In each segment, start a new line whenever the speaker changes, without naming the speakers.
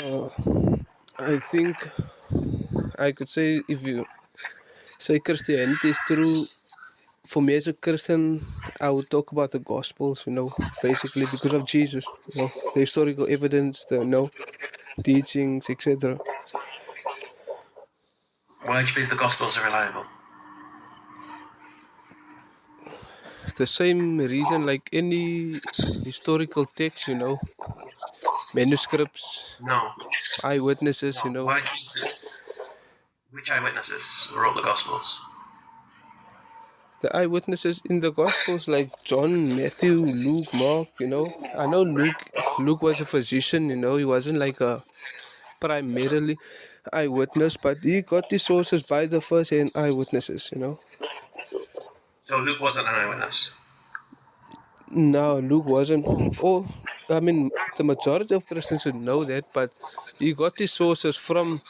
Uh, I think I could say if you say Christianity is true, for me as a Christian, I would talk about the Gospels, basically because of Jesus, the historical evidence, teachings, etc.
Why do you believe the Gospels are reliable?
It's the same reason like any historical text, manuscripts,
No.
eyewitnesses,
No. Why do you think? Which eyewitnesses wrote the Gospels?
the eyewitnesses in the Gospels like John, Matthew, Luke, Mark, I know Luke was a physician, he wasn't like a primarily eyewitness, but he got the sources by the first-hand eyewitnesses.
So Luke wasn't an eyewitness.
No, Luke wasn't. I mean, the majority of Christians would know that, but he got his sources from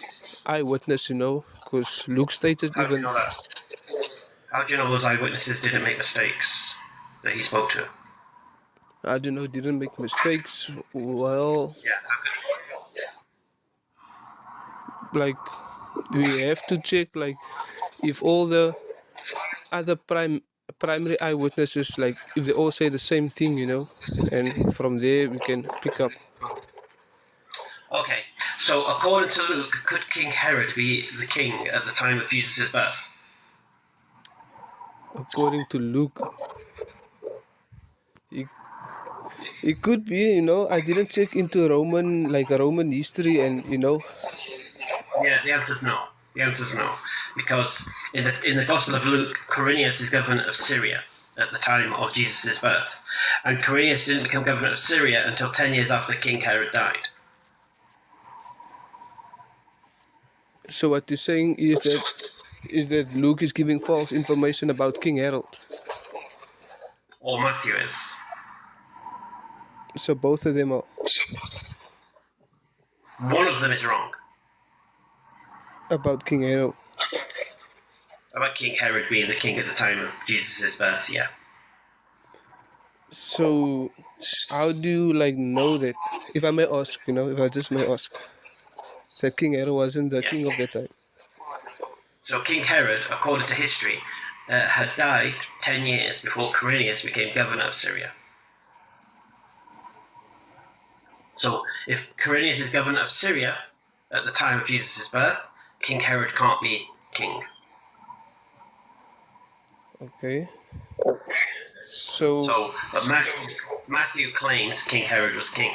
eyewitness, because Luke stated
How do you
even.
know that? How do you know those eyewitnesses didn't make mistakes that he spoke to?
I don't know, didn't make mistakes. Well,
Yeah. How could
like, we have to check, like, if all the other primary eyewitnesses, like, if they all say the same thing, and from there we can pick up.
Okay, so according to Luke, could King Herod be the king at the time of Jesus' birth?
According to Luke, it could be, I didn't check into Roman history, and
Yeah, the answer's no. The answer's no, because in the Gospel of Luke, Quirinius is governor of Syria at the time of Jesus' birth, and Quirinius didn't become governor of Syria until 10 years after King Herod died.
so what you're saying is that Luke is giving false information about King Harold.
Or Matthew is.
So both of them are.
One of them is wrong
About King Harold.
about King Herod being the king at the time of Jesus' birth. Yeah.
So how do you know that? If I may ask, if I just may ask, that King Harold wasn't the
Yeah.
king of that time.
So King Herod, according to history, had died 10 years before Quirinius became governor of Syria. So if Quirinius is governor of Syria at the time of Jesus' birth, King Herod can't be king.
Okay. So
But Matthew claims King Herod was king.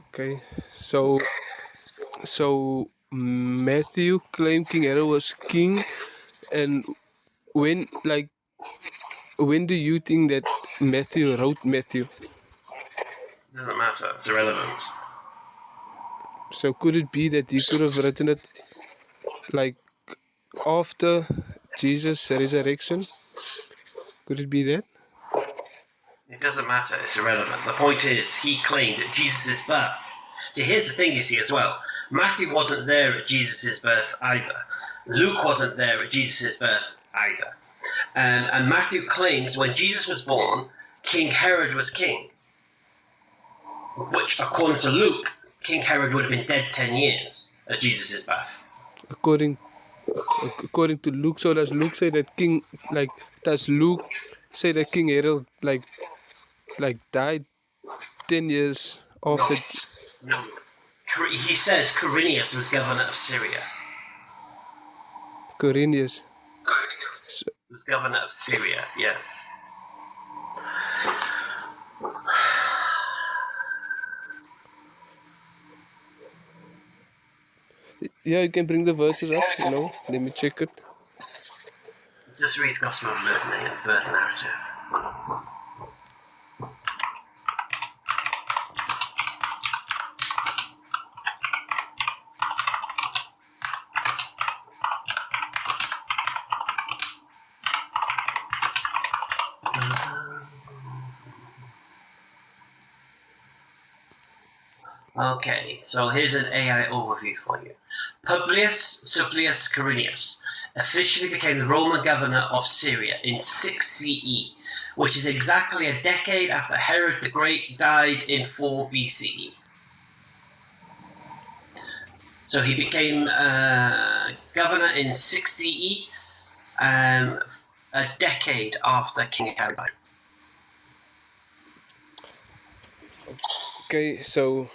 okay. So Matthew claimed King Harold was king, and when when do you think that Matthew wrote Matthew?
Doesn't matter. It's irrelevant.
So could it be that he could have written it like after Jesus' resurrection? Could it be that?
It doesn't matter. It's irrelevant. The point is, he claimed at Jesus' birth. See, here's the thing you see as well. Matthew wasn't there at Jesus' birth either. Luke wasn't there at Jesus' birth either. And Matthew claims when Jesus was born, King Herod was king. Which, according to Luke, King Herod would have been dead 10 years at Jesus' birth.
According to Luke, so does Luke say that does Luke say that King Harold died 10 years after?
No. He says Quirinius was governor of Syria.
Quirinius.
Was governor of Syria, yes.
Yeah, you can bring the verses up, let me check it.
Just read Gospel of Luke, the birth narrative. Okay, so here's an AI overview for you. Publius Supplius Quirinius, officially became the Roman governor of Syria in 6 CE, which is exactly a decade after Herod the Great died in 4 BCE. So he became governor in 6 CE, a decade after King Herod died.
Okay, so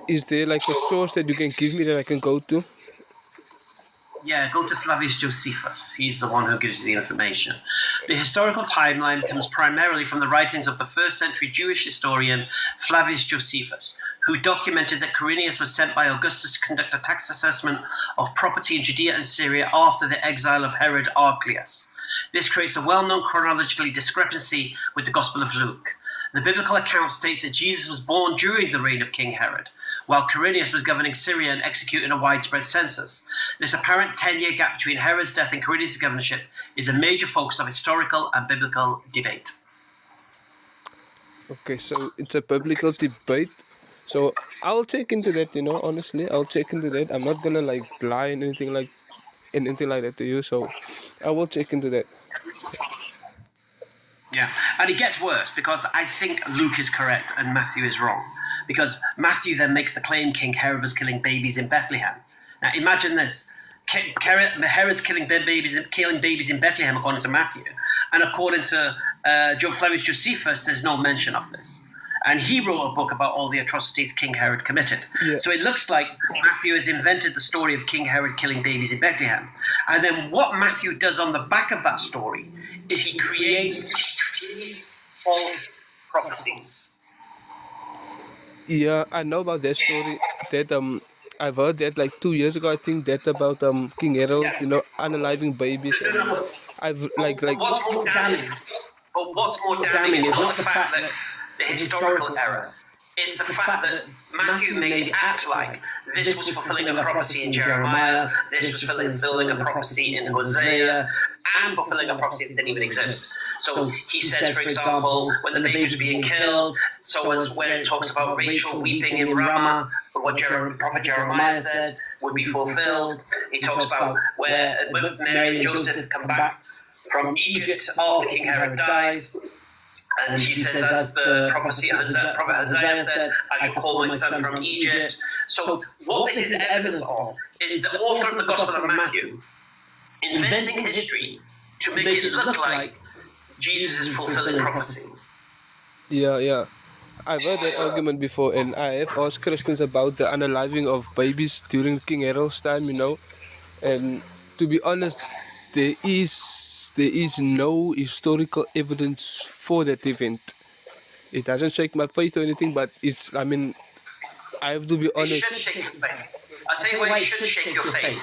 is there like a source that you can give me that I can go to?
Yeah, go to Flavius Josephus. He's the one who gives you the information. The historical timeline comes primarily from the writings of the first century Jewish historian Flavius Josephus, who documented that Quirinius was sent by Augustus to conduct a tax assessment of property in Judea and Syria after the exile of Herod Archelaus. This creates a well-known chronological discrepancy with the Gospel of Luke. The biblical account states that Jesus was born during the reign of King Herod, while Quirinius was governing Syria and executing a widespread census. This apparent 10-year gap between Herod's death and Quirinius' governorship is a major focus of historical and biblical debate.
Okay, so it's a biblical debate. So I'll check into that, honestly. I'll check into that. I'm not gonna like lie and anything like that to you, so I will check into that.
Yeah, and it gets worse because I think Luke is correct and Matthew is wrong. Because Matthew then makes the claim King Herod was killing babies in Bethlehem. Now imagine this: Herod's killing babies in Bethlehem according to Matthew, and according to Flavius Josephus, there's no mention of this. And he wrote a book about all the atrocities King Herod committed.
Yeah.
So it looks like Matthew has invented the story of King Herod killing babies in Bethlehem. And then what Matthew does on the back of that story is he creates false prophecies.
Yeah, I know about that story. That I've heard that like 2 years ago. I think that about King Herod, unaliving babies.
No.
I've like
What's more damning? But what's more damning is not the fact that the historical error. It's the fact that Matthew made it act like this was fulfilling a prophecy in Jeremiah, this was fulfilling a prophecy in Hosea, and fulfilling a prophecy that didn't even exist. So he says, for example, when the babies were being killed, so as when it talks about Rachel weeping in Ramah, what prophet Jeremiah said would be fulfilled. He talks about where Mary and Joseph come back from Egypt after King Herod dies. And he says, as the prophet Hosea said, I shall call my son from Egypt. So what this is evidence of is the author of the Gospel of Matthew inventing history to make it look like Jesus is fulfilling prophecy.
Yeah. I've heard that argument before, and I have asked Christians about the unaliving of babies during King Herod's time, And to be honest, there is no historical evidence for that event. It doesn't shake my faith or anything, but I have to be honest.
It should shake your faith. I'll tell you why it should shake your faith.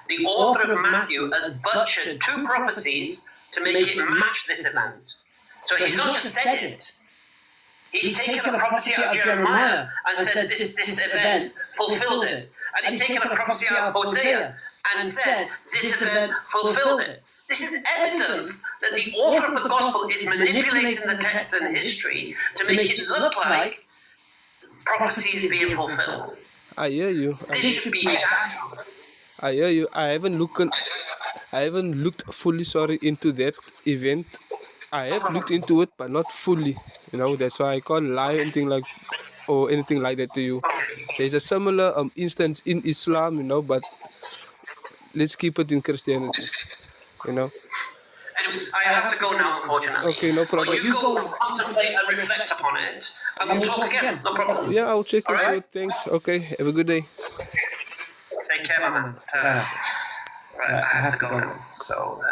The author of Matthew has butchered 2 prophecies to make it match this event. So he's not just said it. He's taken a prophecy out of Jeremiah and said this event fulfilled it. And he's taken a prophecy out of Hosea and said this event fulfilled it. This is evidence that the author of the gospel is manipulating the text and history to make it look like prophecy is being fulfilled.
I hear you.
This should be
I hear you. I haven't looked fully into that event. I have looked into it, but not fully. That's why I can't lie anything like that to you. There's a similar instance in Islam, but let's keep it in Christianity.
Anyway, I have to go now, unfortunately.
Okay, no problem.
But you go contemplate and reflect upon it, and we'll talk again. No problem.
Yeah, I'll check into it. Thanks. Okay, have a good day.
Take care, my man. Right, I have to go now. So,